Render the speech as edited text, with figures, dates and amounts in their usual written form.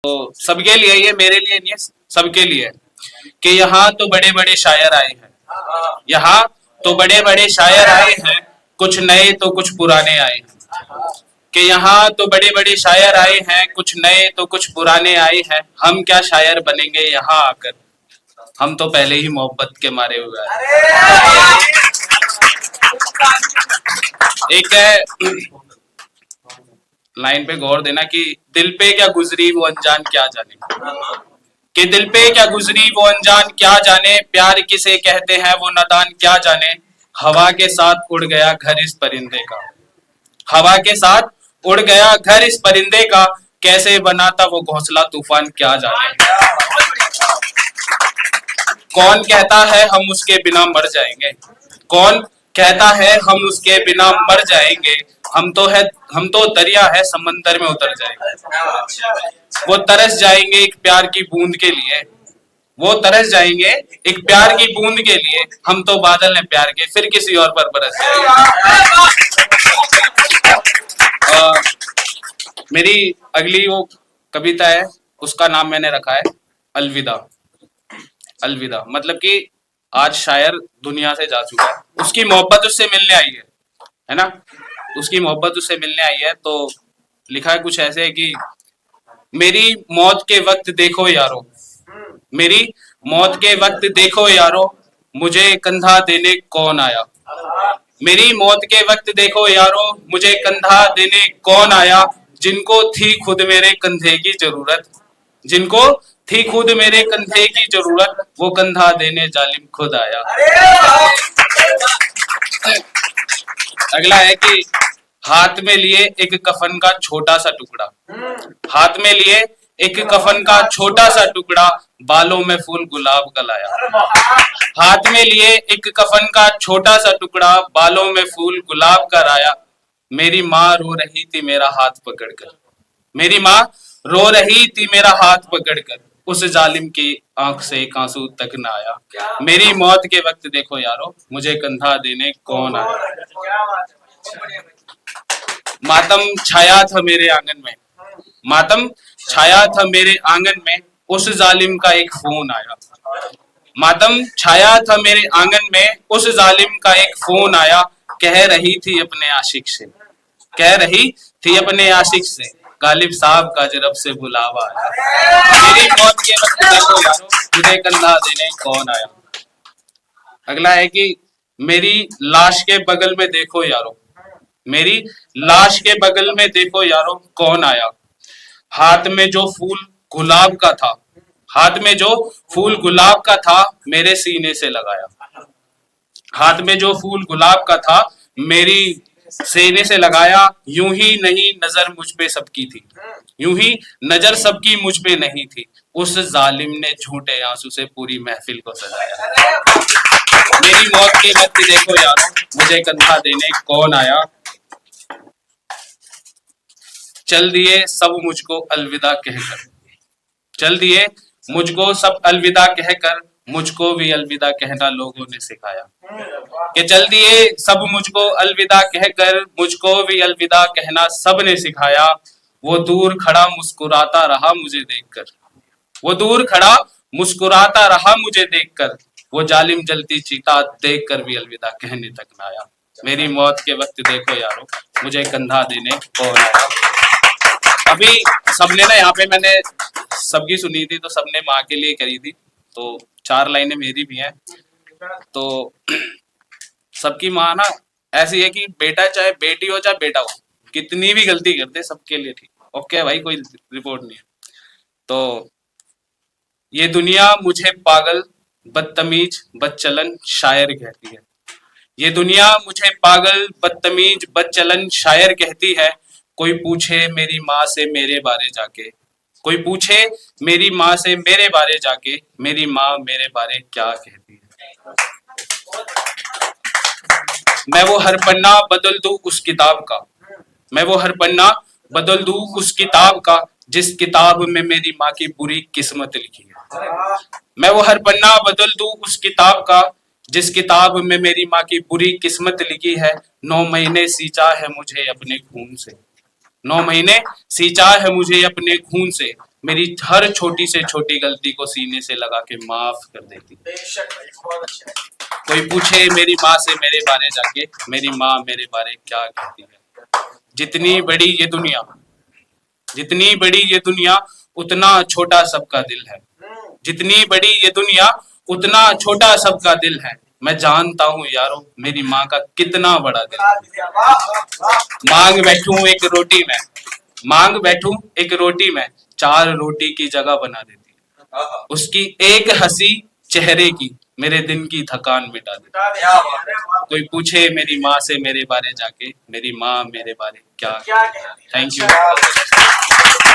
तो सबके लिए, ये मेरे लिए नहीं है, सबके लिए, कि यहाँ तो बड़े बड़े शायर आए हैं, यहाँ तो बड़े बड़े शायर आए हैं, कुछ नए तो कुछ पुराने आए हैं। कि यहाँ तो बड़े बड़े शायर आए हैं, कुछ नए तो कुछ पुराने आए हैं। हम क्या शायर बनेंगे यहाँ आकर, हम तो पहले ही मोहब्बत के मारे हुए हैं। एक लाइन पे गौर देना कि दिल पे क्या गुजरी वो अनजान क्या जाने, कि दिल पे क्या गुजरी वो अनजान क्या जाने, प्यार किसे कहते हैं वो नादान क्या जाने। हवा के साथ उड़ गया घर इस परिंदे का, हवा के साथ उड़ गया घर इस परिंदे का, कैसे बना था वो घोंसला तूफान क्या जाने। कौन कहता है हम उसके बिना मर जाएंगे, कौन कहता है हम उसके बिना मर जाएंगे। हम तो दरिया है समंदर में उतर जाएंगे। वो तरस जाएंगे एक प्यार की बूंद के लिए, वो तरस जाएंगे एक प्यार की बूंद के लिए। हम तो बादल हैं प्यार के, फिर किसी और पर बरस जाएंगे। मेरी अगली वो कविता है, उसका नाम मैंने रखा है अलविदा। अलविदा मतलब कि आज शायर दुनिया से जा चुका है, उसकी मोहब्बत उससे मिलने आई है ना, उसकी मोहब्बत उससे मिलने आई है। तो लिखा है कुछ ऐसे कि मेरी मौत के वक्त देखो यारो, मेरी मौत के वक्त देखो यारो, मुझे कंधा देने कौन आया। मेरी मौत के वक्त देखो यारो, मुझे कंधा देने कौन आया। जिनको थी खुद मेरे कंधे की जरूरत, जिनको थी खुद मेरे कंधे की जरूरत, वो कंधा देने जालिम खुद आया। अगला है कि हाथ में लिए एक कफन का छोटा सा टुकड़ा, हाथ में लिए एक कफन का छोटा सा टुकड़ा, बालों में फूल गुलाब का लाया। हाथ में लिए एक कफन का छोटा सा टुकड़ा, बालों में फूल गुलाब का लाया। मेरी माँ रो रही थी मेरा हाथ पकड़कर, मेरी माँ रो रही थी मेरा हाथ पकड़कर, उस जालिम की आंख से एक आंसू तक न आया। मेरी मौत के वक्त देखो यारो, मुझे कंधा देने कौन आया। मातम छाया था मेरे आंगन में, मातम छाया था मेरे आंगन में, उस जालिम का एक फोन आया। मातम छाया था मेरे आंगन में, उस जालिम का एक फोन आया। कह रही थी अपने आशिक से, कह रही थी अपने आशिक से, गालिब साहब का जरब से बुलावा आया। मेरी मौत के वक्त देखो यारो, मुझे कंधा देने कौन आया। अगला है कि मेरी लाश के बगल में देखो यारो, मेरी लाश के बगल में देखो यारो, कौन आया। हाथ में जो फूल गुलाब का था, हाथ में जो फूल गुलाब का था, मेरे सीने से लगाया। हाथ में जो फूल गुलाब का था, मेरी सीने से लगाया। यूं ही नहीं नजर मुझ पे सबकी थी, यूं ही नजर सबकी मुझ पे नहीं थी, उस जालिम ने झूठे आंसू से पूरी महफिल को सजाया। मेरी मौत के वक्त देखो यारो, मुझे कंधा देने कौन आया। चल दिए सब मुझको अलविदा कहकर, चल दिए मुझको सब अलविदा कहकर, मुझको भी अलविदा कहना लोगों ने सिखाया। कि चल दिए सब मुझको अलविदा कहकर, मुझको भी अलविदा कहना सब ने सिखाया। वो दूर खड़ा मुस्कुराता रहा मुझे देखकर, वो दूर खड़ा मुस्कुराता रहा मुझे देखकर, वो जालिम जलती चिता देखकर भी अलविदा कहने तक ना आया। मेरी मौत के वक्त देखो यारो, मुझे कंधा देने कौन आया। अभी सबने ना, यहाँ पे मैंने सबकी सुनी थी तो सबने माँ के लिए करी थी, तो 4 लाइनें मेरी भी हैं। तो सबकी माँ ना ऐसी है कि बेटा चाहे बेटी हो चाहे बेटा हो, कितनी भी गलती करते सबके लिए ठीक, ओके भाई, कोई रिपोर्ट नहीं है। तो ये दुनिया मुझे पागल बदतमीज बदचलन शायर कहती है, ये दुनिया मुझे पागल बदतमीज बदचलन शायर कहती है। कोई पूछे मेरी माँ से मेरे बारे जाके, कोई पूछे मेरी माँ से मेरे बारे जाके, मेरी माँ मेरे बारे क्या कहती है। मैं वो हर पन्ना बदल दूं उस किताब का, मैं वो हर पन्ना बदल दूं उस किताब का, जिस किताब में मेरी माँ की बुरी किस्मत लिखी है। मैं वो हर पन्ना बदल दूं उस किताब का, जिस किताब में मेरी माँ की बुरी किस्मत लिखी है। 9 महीने सींचा है मुझे अपने खून से, 9 महीने सींचा है मुझे अपने खून से, मेरी हर छोटी से छोटी गलती को सीने से लगा के माफ कर देती। बेशक भाई, बहुत अच्छा है। कोई पूछे मेरी माँ से मेरे बारे जाके, मेरी माँ मेरे बारे क्या कहती है। जितनी बड़ी ये दुनिया, जितनी बड़ी ये दुनिया उतना छोटा सबका दिल है। जितनी बड़ी ये दुनिया उतना छोटा सबका दिल है। मैं जानता हूँ यारो मेरी माँ का कितना बड़ा दिल है। वाह, वाह, वाह। मांग बैठूं एक रोटी में, मांग बैठूं एक रोटी में, 4 रोटी की जगह बना देती है। उसकी एक हंसी चेहरे की मेरे दिन की थकान मिटा देती है। क्या बात है। कोई पूछे मेरी माँ से मेरे बारे जाके, मेरी माँ मेरे बारे क्या क्या कहती है। Thank you.